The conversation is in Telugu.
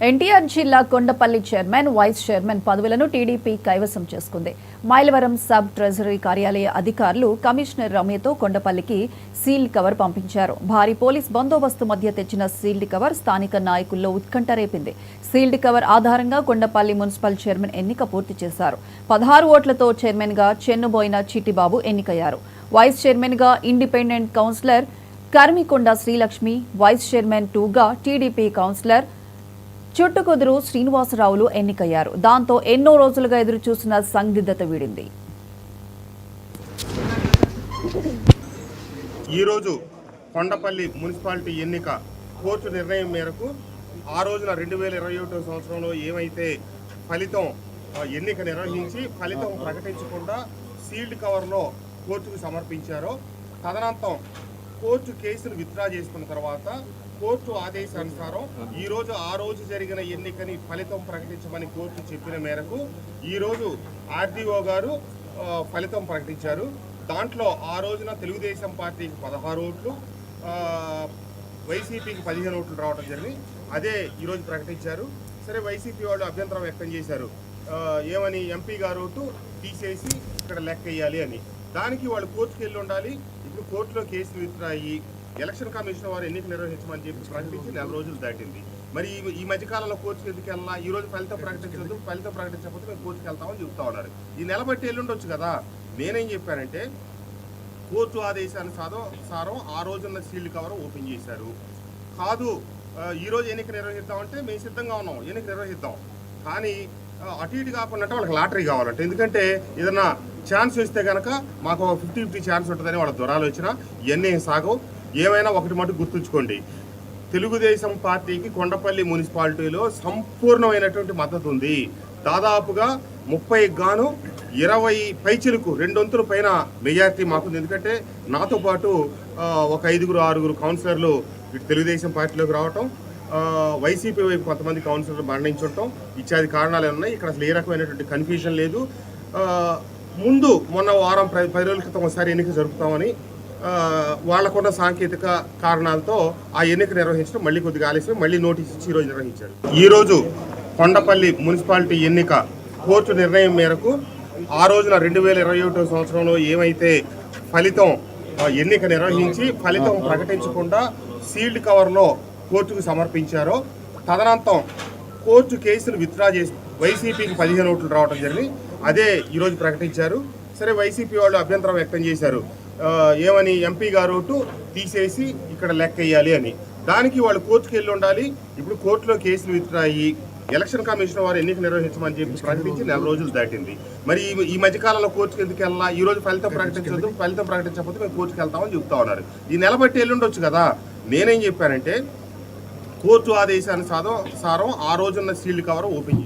ఎన్టీఆర్ జిల్లా కొండపల్లి చైర్మన్, వైస్ చైర్మన్ పదవులను టీడీపీ కైవసం చేసుకుంది. మైలవరం సబ్ ట్రెజరీ కార్యాలయ అధికారులు కమిషనర్ రమ్యతో కొండపల్లికి సీల్డ్ కవర్ పంపించారు. భారీ పోలీస్ బందోబస్తు మధ్య తెచ్చిన సీల్డ్ కవర్ స్థానిక నాయకుల్లో ఉత్కంఠ రేపింది. సీల్డ్ కవర్ ఆధారంగా కొండపల్లి మున్సిపల్ చైర్మన్ ఎన్నిక పూర్తి చేశారు. 16 ఓట్లతో చైర్మన్ గా చెన్నుబోయిన చిట్టిబాబు ఎన్నికయ్యారు. వైస్ చైర్మన్ గా independent councillor Karmikonda Srilakshmi, vice chairman 2గా టీడీపీ కౌన్సిలర్ చుట్టుకుదురు శ్రీనివాసరావులు ఎన్నికయ్యారు. దాంతో ఎన్నో రోజులుగా ఎదురుచూసిన సందిగ్ధత వీడింది. ఈరోజు కొండపల్లి మున్సిపాలిటీ ఎన్నిక కోర్టు నిర్ణయం మేరకు ఆ రోజున 2021 సంవత్సరంలో ఏమైతే ఫలితం ఎన్నిక నిర్వహించి ఫలితం ప్రకటించకుండా సీల్డ్ కవర్లో కోర్టుకు సమర్పించారో, తదనంతరం కోర్టు కేసును విత్డ్రా చేసుకున్న తర్వాత కోర్టు ఆదేశానుసారం ఈరోజు ఆ రోజు జరిగిన ఎన్నికని ఫలితం ప్రకటించమని కోర్టు చెప్పిన మేరకు ఈరోజు ఆర్డీఓ గారు ఫలితం ప్రకటించారు. దాంట్లో ఆ రోజున తెలుగుదేశం పార్టీకి 16 ఓట్లు, వైసీపీకి 15 ఓట్లు రావడం జరిగింది. అదే ఈరోజు ప్రకటించారు. సరే, వైసీపీ వాళ్ళు అభ్యంతరం వ్యక్తం చేశారు. ఏమని, ఎంపీ గారు ఓటు తీసేసి ఇక్కడ లెక్క వేయాలి అని. దానికి వాళ్ళు కోర్టుకు వెళ్ళి ఉండాలి. ఇప్పుడు కోర్టులో కేసులు విత్డ్రా అయ్యి ఎలక్షన్ కమిషన్ వారు ఎన్నిక నిర్వహించమని చెప్పి ప్రకటించి 4 రోజులు దాటింది. మరి ఈ మధ్యకాలంలో కోర్టుకు ఎందుకు వెళ్ళాలా? ఈ రోజు ఫలితం ప్రకటించదు, ఫలితం ప్రకటించకపోతే మేము కోర్టుకు వెళ్తామని చెప్తా ఉన్నారు. ఈ నెల బట్టి వెళ్ళుండొచ్చు కదా. నేనేం చెప్పానంటే, కోర్టు ఆదేశానుసారం ఆ రోజున్న సీల్డ్ కవర్ ఓపెన్ చేశారు. కాదు, ఈరోజు ఎన్నిక నిర్వహిద్దామంటే మేము సిద్ధంగా ఉన్నాం, ఎన్నిక నిర్వహిద్దాం. కానీ అటు ఇటు కాకుండా వాళ్ళకి లాటరీ కావాలంటే, ఎందుకంటే ఏదన్నా ఛాన్స్ ఇస్తే కనుక మాకు 50-50 ఛాన్స్ ఉంటుందని వాళ్ళ దూరాలు వచ్చినా ఇవన్నీ సాగవు. ఏమైనా ఒకటి మటు గుర్తుంచుకోండి, తెలుగుదేశం పార్టీకి కొండపల్లి మున్సిపాలిటీలో సంపూర్ణమైనటువంటి మద్దతు ఉంది. దాదాపుగా 30 గాను 20 పైచిలకు 2 వంతుల పైన మెజార్టీ మాకుంది. ఎందుకంటే నాతో పాటు ఒక 5-6 కౌన్సిలర్లు ఇటు తెలుగుదేశం పార్టీలోకి రావటం, వైసీపీ వైపు కొంతమంది కౌన్సిలర్లు మరణించడం ఇత్యాది కారణాలు ఉన్నాయి. ఇక్కడ అసలు ఏ రకమైనటువంటి కన్ఫ్యూజన్ లేదు. ముందు మొన్న వారం 10 రోజుల క్రితం ఒకసారి ఎన్నిక జరుపుతామని వాళ్ళకున్న సాంకేతిక కారణాలతో ఆ ఎన్నిక నిర్వహించడం మళ్ళీ కొద్దిగా ఆలస్యం, మళ్ళీ నోటీస్ ఇచ్చి ఈరోజు నిర్వహించారు. ఈరోజు కొండపల్లి మున్సిపాలిటీ ఎన్నిక కోర్టు నిర్ణయం మేరకు ఆ రోజున 2021 సంవత్సరంలో ఏమైతే ఫలితం ఎన్నిక నిర్వహించి ఫలితం ప్రకటించకుండా సీల్డ్ కవర్లో కోర్టుకు సమర్పించారో, తదనంతరం కోర్టు కేసును విత్డ్రా చేసి వైసీపీకి 15 ఓట్లు రావడం జరిగింది. అదే ఈరోజు ప్రకటించారు. సరే, వైసీపీ వాళ్ళు అభ్యంతరం వ్యక్తం చేశారు. ఏమని, ఎంపీ గారు ఓటు తీసేసి ఇక్కడ లెక్క వేయాలి అని. దానికి వాళ్ళు కోర్టుకు వెళ్ళి ఉండాలి. ఇప్పుడు కోర్టులో కేసులు విత్డ్రా అయ్యి ఎలక్షన్ కమిషన్ వారు ఎన్నిక నిర్వహించమని చెప్పి ప్రకటించి 4 రోజులు దాటింది. మరి ఈ మధ్యకాలంలో కోర్టుకు ఎందుకు వెళ్ళాలా? ఈ రోజు ఫలితం ప్రకటించదు, ఫలితం ప్రకటించకపోతే మేము కోర్టుకు వెళ్తామని చెప్తా ఉన్నారు. ఈ నెల బట్టి వెళ్ళుండొచ్చు కదా. నేనేం చెప్పానంటే, కోర్టు ఆదేశానుసారం ఆ రోజున్న సీల్డ్ కవర్ ఓపెన్